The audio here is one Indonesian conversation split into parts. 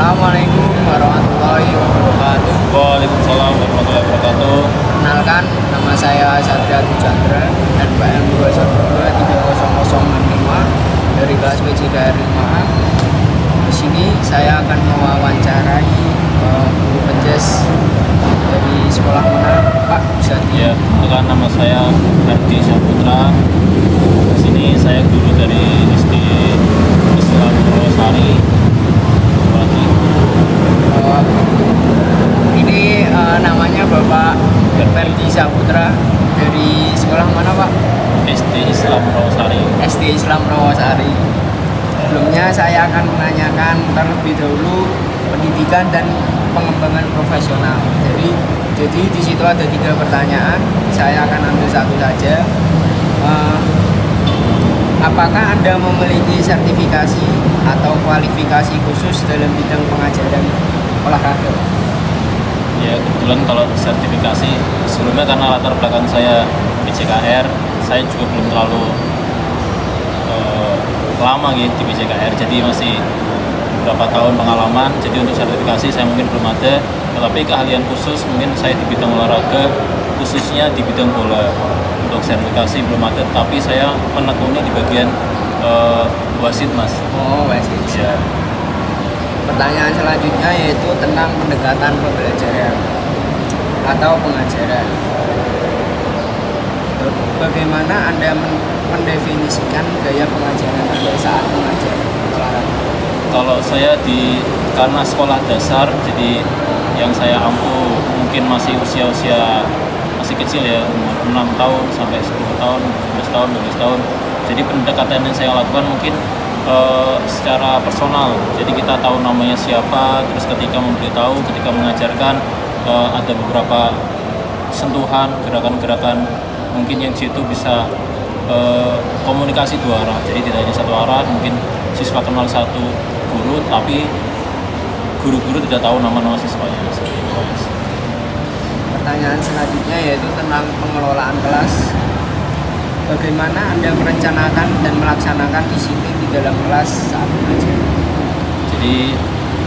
Assalamualaikum warahmatullahi wabarakatuh. Waalaikumsalam warahmatullahi wabarakatuh. Kenalkan, nama saya Satria Chandra, NPM 2123005 dari kelas PJKR 5A. Di sini saya akan mewawancarai guru penjas dari sekolah mana, Pak? Bisa Ya, perkenalkan nama saya Ferdi Saputra. Di sini saya guru dari SD Islam Rosari. Ini namanya Bapak Ferdi Saputra dari sekolah mana, Pak? SD Islam Rosari. SD Islam Rawasari. Sebelumnya saya akan menanyakan terlebih dahulu pendidikan dan pengembangan profesional. Jadi di situ ada 3 pertanyaan. Saya akan ambil satu saja. Apakah Anda memiliki sertifikasi atau kualifikasi khusus dalam bidang pengajaran olahraga? Ya, kebetulan kalau sertifikasi sebelumnya karena latar belakang saya PJKR, saya juga belum terlalu lama gitu di PJKR, jadi masih beberapa tahun pengalaman. Jadi untuk sertifikasi saya mungkin belum ada, tetapi keahlian khusus mungkin saya di bidang olahraga, khususnya di bidang bola. Untuk sertifikasi belum ada, tapi saya menekuni di bagian wasit, Mas. Oh, wasit. Ya. Pertanyaan selanjutnya yaitu tentang pendekatan pembelajaran atau pengajaran. Bagaimana Anda mendefinisikan gaya pengajaran Anda saat mengajar olahraga? Kalau saya karena sekolah dasar, jadi yang saya ampu mungkin masih usia masih kecil ya, umur 6 tahun sampai 10 tahun, 11 tahun, 12 tahun. Jadi pendekatan yang saya lakukan mungkin secara personal. Jadi kita tahu namanya siapa, terus ketika memberitahu, ketika mengajarkan ada beberapa sentuhan, gerakan-gerakan mungkin yang situ bisa komunikasi 2 arah. Jadi tidak hanya 1 arah, mungkin siswa kenal satu guru, tapi guru-guru tidak tahu nama-nama siswanya. Pertanyaan selanjutnya yaitu tentang pengelolaan kelas. Bagaimana Anda merencanakan dan melaksanakan disiplin di dalam kelas saat mengajar? Jadi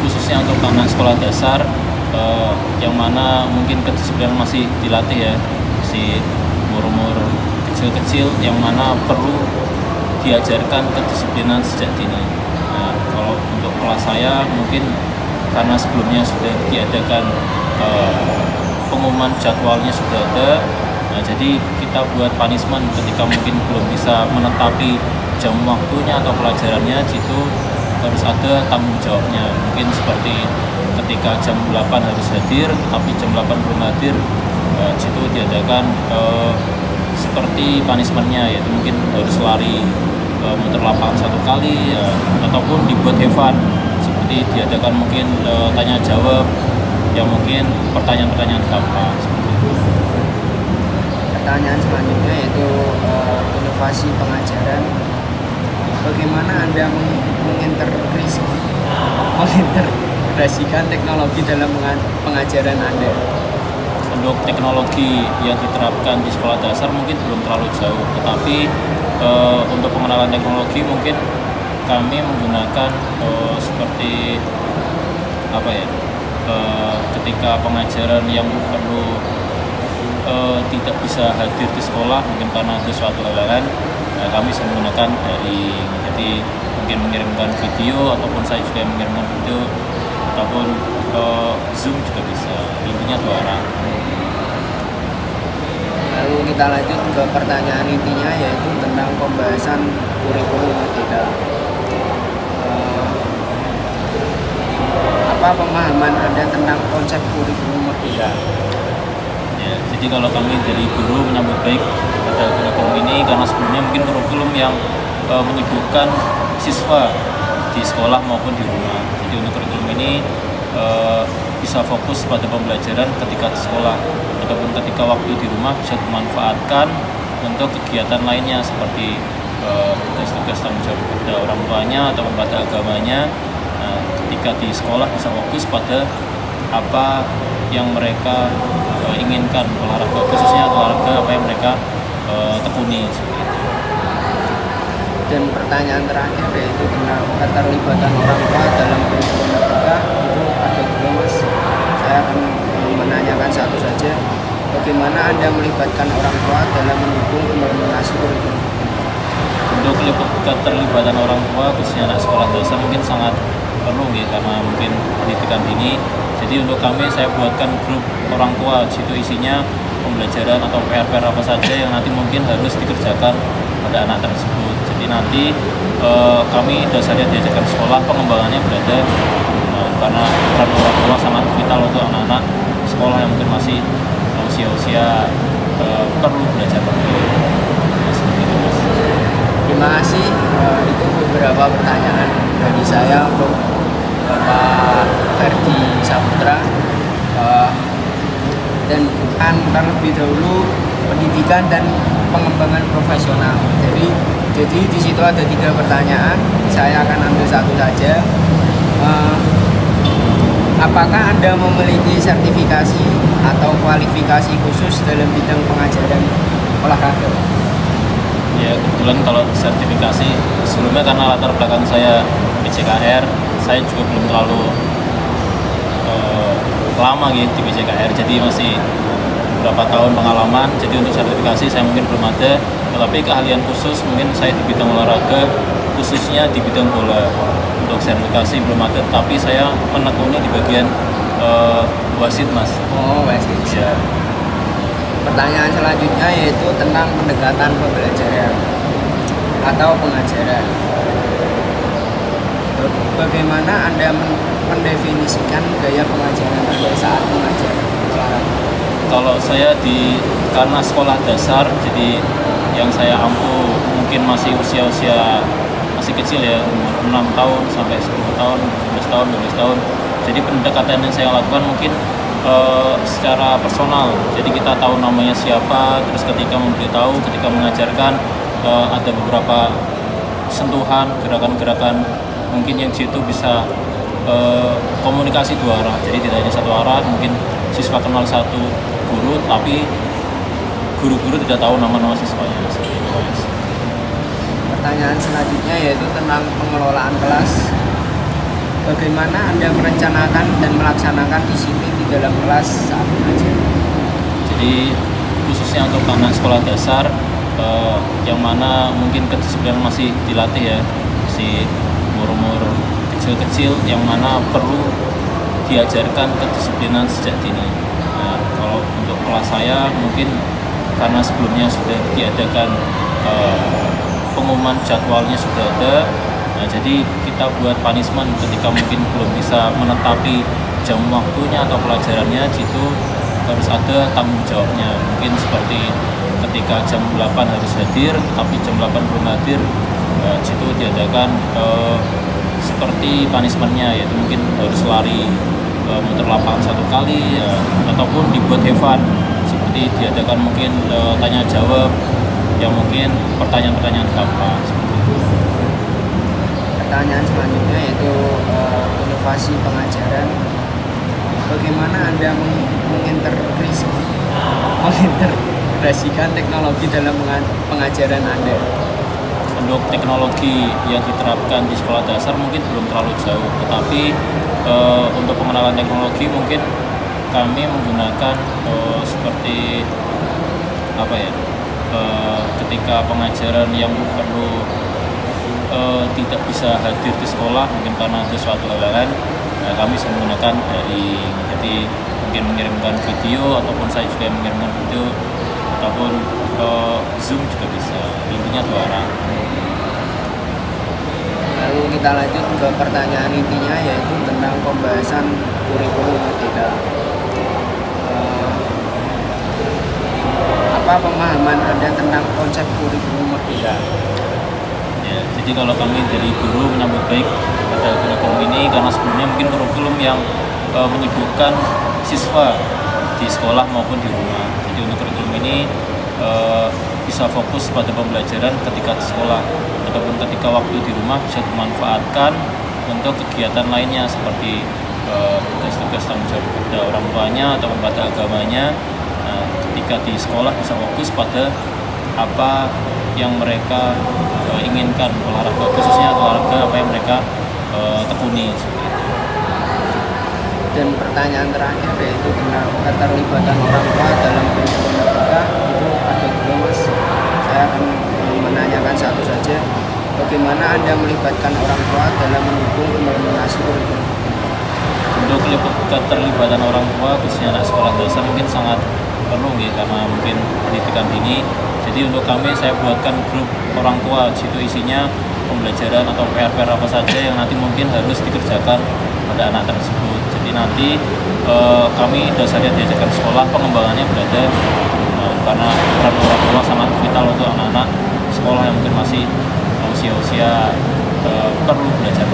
khususnya untuk anak sekolah dasar yang mana mungkin kedisiplinan masih dilatih ya, masih umur kecil-kecil, yang mana perlu diajarkan kedisiplinan sejak dini. Nah, kalau untuk kelas saya mungkin karena sebelumnya sudah diadakan pengumuman jadwalnya sudah ada. Nah, jadi kita buat punishment ketika mungkin belum bisa menetapi jam waktunya atau pelajarannya, itu harus ada tanggung jawabnya. Mungkin seperti ketika jam 8 harus hadir, tapi jam 8 belum hadir, itu diadakan seperti punishmentnya, yaitu mungkin harus lari muter lapangan 1 kali, ataupun dibuat event seperti diadakan mungkin tanya jawab yang mungkin pertanyaan-pertanyaan gampang. Pertanyaan selanjutnya yaitu inovasi pengajaran. Bagaimana Anda mengintegrasikan teknologi dalam pengajaran Anda? Untuk teknologi yang diterapkan di sekolah dasar mungkin belum terlalu jauh, tetapi untuk pengenalan teknologi mungkin kami menggunakan seperti apa ya, ketika pengajaran yang perlu tidak bisa hadir di sekolah mungkin karena ada suatu halangan, kami bisa menggunakan daring. Jadi mungkin mengirimkan video, ataupun saya juga mengirimkan video, ataupun Zoom juga bisa. Intinya 2 arah. Lalu kita lanjut ke pertanyaan intinya yaitu tentang pembahasan kurikulum merdeka. Apa pemahaman Anda tentang konsep kurikulum merdeka? Ya, jadi kalau kami dari guru menyambut baik pada kurikulum ini, karena sebelumnya mungkin kurikulum yang menyibukkan siswa di sekolah maupun di rumah. Jadi untuk kurikulum ini bisa fokus pada pembelajaran ketika di sekolah, ataupun ketika waktu di rumah bisa dimanfaatkan untuk kegiatan lainnya seperti tugas-tugas tanggung jawab pada orang tuanya ataupun pada agamanya. Nah, ketika di sekolah bisa fokus pada apa yang mereka inginkan, olahraga, khususnya olahraga apa yang mereka tekuni seperti itu. Dan pertanyaan terakhir yaitu tentang keterlibatan orang tua dalam kurikulum merdeka. Itu keterlibatan orang tua khususnya anak sekolah dasar mungkin sangat perlu ya, karena mungkin pendidikan dini. Jadi untuk kami saya buatkan grup orang tua, situ isinya pembelajaran atau PR-PR apa saja yang nanti mungkin harus dikerjakan pada anak tersebut. Jadi nanti kami dasarnya diajarkan sekolah, pengembangannya berada karena peran orang tua sangat vital untuk anak-anak sekolah yang mungkin masih usia-usia perlu belajar. Terima kasih. Itu beberapa pertanyaan dari saya untuk Bapak Ferdi Saputra. Dan terlebih dahulu pendidikan dan pengembangan profesional. Jadi di situ ada 3 pertanyaan. Saya akan ambil satu saja. Apakah Anda memiliki sertifikasi atau kualifikasi khusus dalam bidang pengajaran olahraga? Ya, kebetulan kalau sertifikasi sebelumnya karena latar belakang saya BCKR, saya juga belum terlalu lama gitu di BCKR, jadi masih beberapa tahun pengalaman. Jadi untuk sertifikasi saya mungkin belum ada, tetapi keahlian khusus mungkin saya di bidang olahraga, khususnya di bidang bola. Untuk sertifikasi belum ada, tapi saya menekuni di bagian wasit, Mas. Oh, wasit. Ya. Pertanyaan selanjutnya yaitu tentang pendekatan pembelajaran atau pengajaran. Bagaimana Anda mendefinisikan gaya pengajaran Anda saat mengajar olahraga? Kalau saya karena sekolah dasar, jadi yang saya ampu mungkin masih usia-usia masih kecil ya, umur 6 tahun sampai 10 tahun, 11 tahun, 12 tahun. Jadi pendekatan yang saya lakukan mungkin secara personal. Jadi kita tahu namanya siapa, terus ketika memberitahu, ketika mengajarkan ada beberapa sentuhan, gerakan-gerakan mungkin yang situ bisa komunikasi 2 arah. Jadi tidak hanya 1 arah, mungkin siswa kenal satu guru, tapi guru-guru tidak tahu nama-nama siswanya. Pertanyaan selanjutnya yaitu tentang pengelolaan kelas. Bagaimana Anda merencanakan dan melaksanakan disiplin di dalam kelas saat mengajar? Jadi khususnya untuk anak sekolah dasar yang mana mungkin kedisiplinan masih dilatih ya, masih umur-umur kecil-kecil yang mana perlu diajarkan kedisiplinan sejak dini. Nah, kalau untuk kelas saya mungkin karena sebelumnya sudah diadakan pengumuman jadwalnya sudah ada. Nah, jadi kita buat punishment ketika mungkin belum bisa menetapi jam waktunya atau pelajarannya, situ harus ada tanggung jawabnya. Mungkin seperti ketika jam 8 harus hadir, tapi jam 8 belum hadir, situ diadakan seperti punishmentnya, yaitu mungkin harus lari muter lapangan 1 kali, ataupun dibuat have seperti diadakan mungkin tanya jawab yang mungkin pertanyaan-pertanyaan gampang. Pertanyaan selanjutnya yaitu inovasi pengajaran. Bagaimana Anda mengintegrasikan teknologi dalam pengajaran Anda? Untuk teknologi yang diterapkan di sekolah dasar mungkin belum terlalu jauh, tetapi untuk pengenalan teknologi mungkin kami menggunakan seperti apa ya, ketika pengajaran yang perlu tidak bisa hadir di sekolah mungkin karena ada suatu halangan, kami bisa menggunakan daring. Jadi mungkin mengirimkan video, ataupun saya juga mengirimkan video, ataupun Zoom juga bisa. Intinya 2 arah. Lalu kita lanjut ke pertanyaan intinya yaitu tentang pembahasan kurikulum merdeka. Apa pemahaman Anda tentang konsep kurikulum merdeka? Ya, jadi kalau kami dari guru menyambut baik pada kurikulum ini karena sebelumnya mungkin kurikulum yang menyibukkan siswa di sekolah maupun di rumah. Jadi untuk kurikulum ini bisa fokus pada pembelajaran ketika di sekolah ataupun ketika waktu di rumah bisa dimanfaatkan untuk kegiatan lainnya seperti tugas-tugas tanggung jawab pada orang tuanya atau pada agamanya. Nah, ketika di sekolah bisa fokus pada apa yang mereka inginkan, olahraga khususnya olahraga apa yang mereka tekuni seperti itu. Dan pertanyaan terakhir yaitu tentang keterlibatan orang tua dalam kurikulum merdeka. Itu ada 2, Mas. Saya akan menanyakan satu saja. Bagaimana Anda melibatkan orang tua dalam mendukung implementasi kurikulum? Untuk keterlibatan orang tua khususnya anak sekolah dasar mungkin sangat perlu ya, karena mungkin pendidikan dini. Jadi untuk kami saya buatkan grup orang tua, situ isinya pembelajaran atau PR-PR apa saja yang nanti mungkin harus dikerjakan pada anak tersebut. Jadi nanti kami dasarnya diajarkan sekolah, pengembangannya berada di rumah, karena peran orang tua sangat vital untuk anak-anak sekolah yang mungkin masih usia-usia perlu belajar.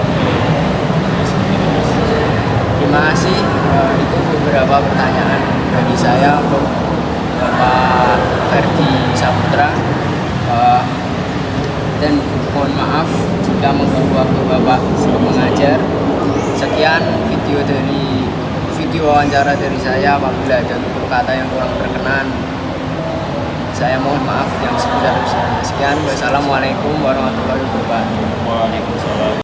Terima kasih. Itu beberapa pertanyaan dari saya untuk Bapak Ferdi Saputra. Dan mohon maaf jika mengganggu waktu Bapak sebelum mengajar. Sekian video wawancara dari saya. Apabila ada tutur kata yang kurang berkenan, saya mohon maaf yang sebesar-besarnya. Sekian, wassalamualaikum warahmatullahi wabarakatuh. Waalaikumsalam.